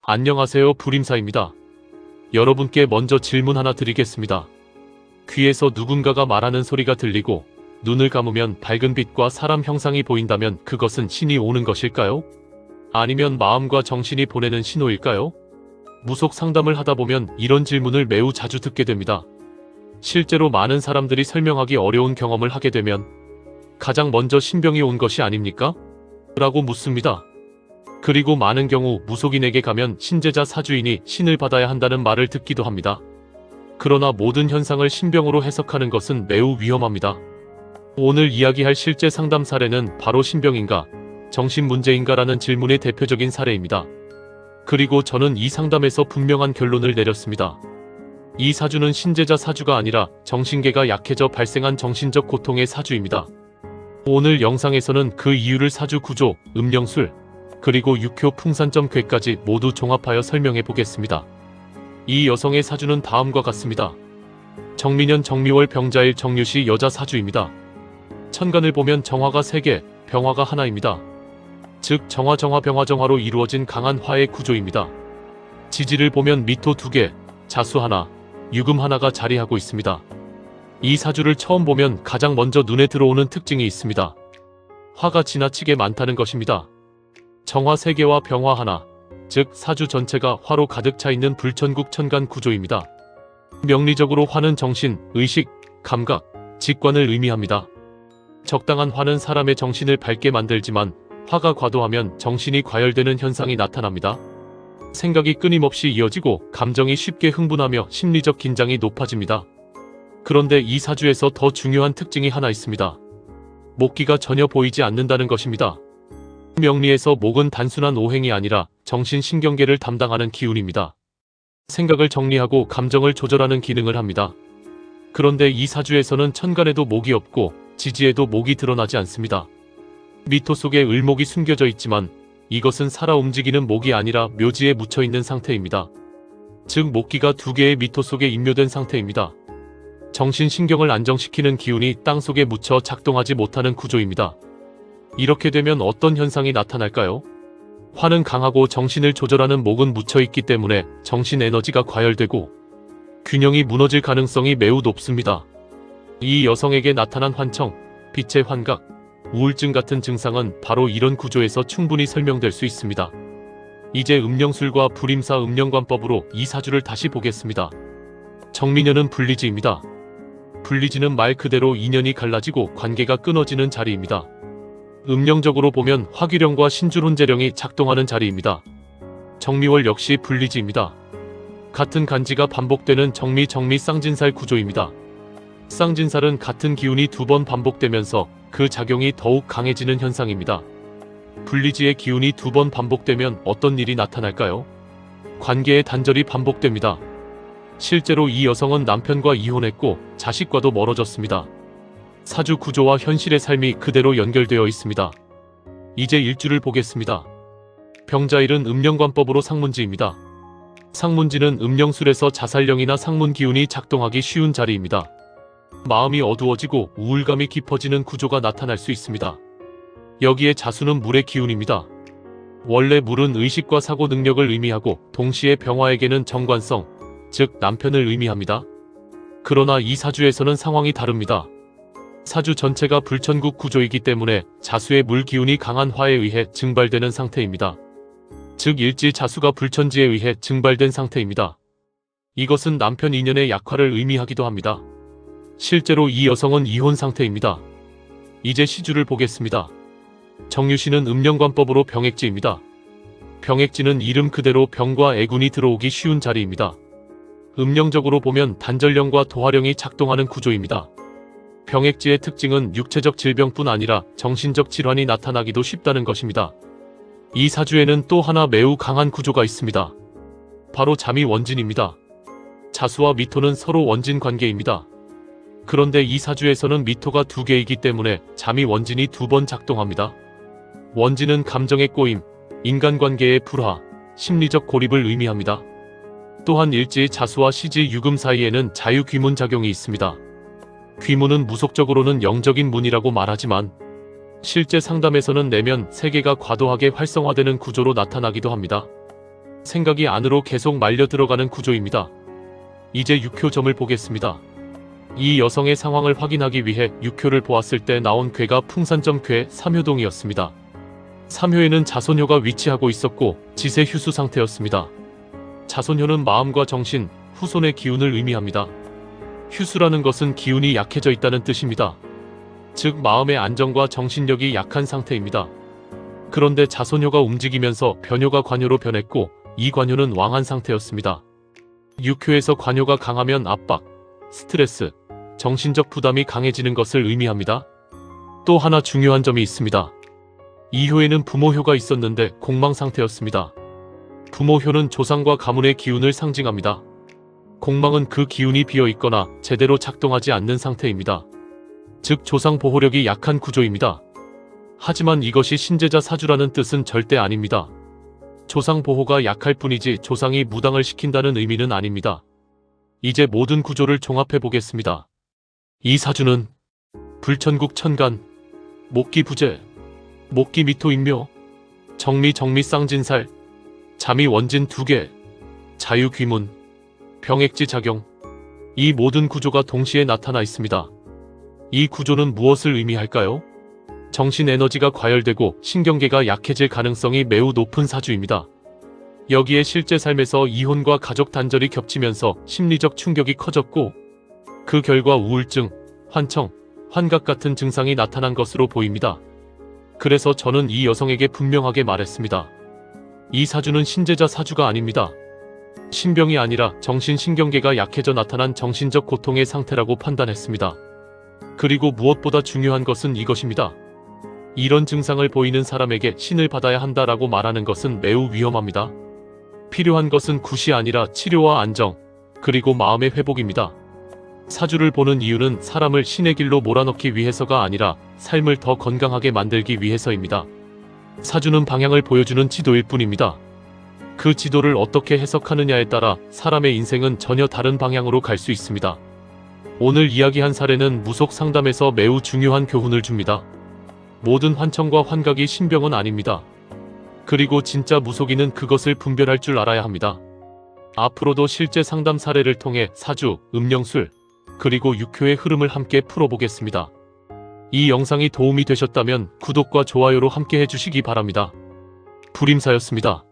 안녕하세요, 불임사입니다. 여러분께 먼저 질문 하나 드리겠습니다. 귀에서 누군가가 말하는 소리가 들리고 눈을 감으면 밝은 빛과 사람 형상이 보인다면 그것은 신이 오는 것일까요? 아니면 마음과 정신이 보내는 신호일까요? 무속 상담을 하다 보면 이런 질문을 매우 자주 듣게 됩니다. 실제로 많은 사람들이 설명하기 어려운 경험을 하게 되면 가장 먼저 신병이 온 것이 아닙니까? 라고 묻습니다. 그리고 많은 경우 무속인에게 가면 신제자 사주인이 신을 받아야 한다는 말을 듣기도 합니다. 그러나 모든 현상을 신병으로 해석하는 것은 매우 위험합니다. 오늘 이야기할 실제 상담 사례는 바로 신병인가, 정신문제인가라는 질문의 대표적인 사례입니다. 그리고 저는 이 상담에서 분명한 결론을 내렸습니다. 이 사주는 신제자 사주가 아니라 정신계가 약해져 발생한 정신적 고통의 사주입니다. 오늘 영상에서는 그 이유를 사주 구조, 음령술, 그리고 육효 풍산점 괴까지 모두 종합하여 설명해 보겠습니다. 이 여성의 사주는 다음과 같습니다. 정민년 정미월 병자일 정유시 여자 사주입니다. 천간을 보면 정화가 3개, 병화가 하나입니다. 즉 정화 병화 정화로 이루어진 강한 화의 구조입니다. 지지를 보면 미토 2개, 자수 하나, 유금 하나가 자리하고 있습니다. 이 사주를 처음 보면 가장 먼저 눈에 들어오는 특징이 있습니다. 화가 지나치게 많다는 것입니다. 정화 3개와 병화 하나, 즉 사주 전체가 화로 가득 차 있는 불천국 천간 구조입니다. 명리적으로 화는 정신, 의식, 감각, 직관을 의미합니다. 적당한 화는 사람의 정신을 밝게 만들지만 화가 과도하면 정신이 과열되는 현상이 나타납니다. 생각이 끊임없이 이어지고 감정이 쉽게 흥분하며 심리적 긴장이 높아집니다. 그런데 이 사주에서 더 중요한 특징이 하나 있습니다. 목기가 전혀 보이지 않는다는 것입니다. 명리에서 목은 단순한 오행이 아니라 정신신경계를 담당하는 기운입니다. 생각을 정리하고 감정을 조절하는 기능을 합니다. 그런데 이 사주에서는 천간에도 목이 없고 지지에도 목이 드러나지 않습니다. 미토 속에 을목이 숨겨져 있지만 이것은 살아 움직이는 목이 아니라 묘지에 묻혀있는 상태입니다. 즉 목기가 2개의 미토 속에 인묘된 상태입니다. 정신신경을 안정시키는 기운이 땅속에 묻혀 작동하지 못하는 구조입니다. 이렇게 되면 어떤 현상이 나타날까요? 화는 강하고 정신을 조절하는 목은 묻혀있기 때문에 정신 에너지가 과열되고 균형이 무너질 가능성이 매우 높습니다. 이 여성에게 나타난 환청, 빛의 환각, 우울증 같은 증상은 바로 이런 구조에서 충분히 설명될 수 있습니다. 이제 음령술과 불임사 음령관법으로 이 사주를 다시 보겠습니다. 정민년은 불리지입니다. 불리지는 말 그대로 인연이 갈라지고 관계가 끊어지는 자리입니다. 음령적으로 보면 화기령과 신줄혼재령이 작동하는 자리입니다. 정미월 역시 불리지입니다. 같은 간지가 반복되는 정미 쌍진살 구조입니다. 쌍진살은 같은 기운이 2번 반복되면서 그 작용이 더욱 강해지는 현상입니다. 불리지의 기운이 2번 반복되면 어떤 일이 나타날까요? 관계의 단절이 반복됩니다. 실제로 이 여성은 남편과 이혼했고 자식과도 멀어졌습니다. 사주 구조와 현실의 삶이 그대로 연결되어 있습니다. 이제 일주를 보겠습니다. 병자일은 음령관법으로 상문지입니다. 상문지는 음령술에서 자살령이나 상문 기운이 작동하기 쉬운 자리입니다. 마음이 어두워지고 우울감이 깊어지는 구조가 나타날 수 있습니다. 여기에 자수는 물의 기운입니다. 원래 물은 의식과 사고 능력을 의미하고 동시에 병화에게는 정관성, 즉 남편을 의미합니다. 그러나 이 사주에서는 상황이 다릅니다. 사주 전체가 불천국 구조이기 때문에 자수의 물 기운이 강한 화에 의해 증발되는 상태입니다. 즉 일지 자수가 불천지에 의해 증발된 상태입니다. 이것은 남편 인연의 약화를 의미하기도 합니다. 실제로 이 여성은 이혼 상태입니다. 이제 시주를 보겠습니다. 정유시는 음령관법으로 병액지입니다. 병액지는 이름 그대로 병과 애군이 들어오기 쉬운 자리입니다. 음령적으로 보면 단절령과 도화령이 작동하는 구조입니다. 병액지의 특징은 육체적 질병뿐 아니라 정신적 질환이 나타나기도 쉽다는 것입니다. 이 사주에는 또 하나 매우 강한 구조가 있습니다. 바로 잠이 원진입니다. 자수와 미토는 서로 원진 관계입니다. 그런데 이 사주에서는 미토가 2개이기 때문에 잠이 원진이 2번 작동합니다. 원진은 감정의 꼬임, 인간관계의 불화, 심리적 고립을 의미합니다. 또한 일지 자수와 시지 유금 사이에는 자유귀문 작용이 있습니다. 귀문은 무속적으로는 영적인 문이라고 말하지만 실제 상담에서는 내면 세계가 과도하게 활성화되는 구조로 나타나기도 합니다. 생각이 안으로 계속 말려 들어가는 구조입니다. 이제 육효점을 보겠습니다. 이 여성의 상황을 확인하기 위해 육효를 보았을 때 나온 궤가 풍산점 궤 3효동이었습니다. 3효에는 자손효가 위치하고 있었고 지세 휴수 상태였습니다. 자손효는 마음과 정신, 후손의 기운을 의미합니다. 휴수라는 것은 기운이 약해져 있다는 뜻입니다. 즉 마음의 안정과 정신력이 약한 상태입니다. 그런데 자손효가 움직이면서 변효가 관효로 변했고 이 관효는 왕한 상태였습니다. 육효에서 관효가 강하면 압박, 스트레스, 정신적 부담이 강해지는 것을 의미합니다. 또 하나 중요한 점이 있습니다. 이효에는 부모효가 있었는데 공망 상태였습니다. 부모효는 조상과 가문의 기운을 상징합니다. 공망은 그 기운이 비어있거나 제대로 작동하지 않는 상태입니다. 즉 조상 보호력이 약한 구조입니다. 하지만 이것이 신제자 사주라는 뜻은 절대 아닙니다. 조상 보호가 약할 뿐이지 조상이 무당을 시킨다는 의미는 아닙니다. 이제 모든 구조를 종합해 보겠습니다. 이 사주는 불천국 천간, 목기 부재, 목기 미토 인묘, 정미 쌍진살, 자미 원진 2개, 자유 귀문, 병액지 작용, 이 모든 구조가 동시에 나타나 있습니다. 이 구조는 무엇을 의미할까요? 정신 에너지가 과열되고 신경계가 약해질 가능성이 매우 높은 사주입니다. 여기에 실제 삶에서 이혼과 가족 단절이 겹치면서 심리적 충격이 커졌고 그 결과 우울증, 환청, 환각 같은 증상이 나타난 것으로 보입니다. 그래서 저는 이 여성에게 분명하게 말했습니다. 이 사주는 신제자 사주가 아닙니다. 신병이 아니라 정신신경계가 약해져 나타난 정신적 고통의 상태라고 판단했습니다. 그리고 무엇보다 중요한 것은 이것입니다. 이런 증상을 보이는 사람에게 신을 받아야 한다라고 말하는 것은 매우 위험합니다. 필요한 것은 굿이 아니라 치료와 안정, 그리고 마음의 회복입니다. 사주를 보는 이유는 사람을 신의 길로 몰아넣기 위해서가 아니라 삶을 더 건강하게 만들기 위해서입니다. 사주는 방향을 보여주는 지도일 뿐입니다. 그 지도를 어떻게 해석하느냐에 따라 사람의 인생은 전혀 다른 방향으로 갈 수 있습니다. 오늘 이야기한 사례는 무속 상담에서 매우 중요한 교훈을 줍니다. 모든 환청과 환각이 신병은 아닙니다. 그리고 진짜 무속인은 그것을 분별할 줄 알아야 합니다. 앞으로도 실제 상담 사례를 통해 사주, 음령술, 그리고 육효의 흐름을 함께 풀어보겠습니다. 이 영상이 도움이 되셨다면 구독과 좋아요로 함께 해주시기 바랍니다. 불임사였습니다.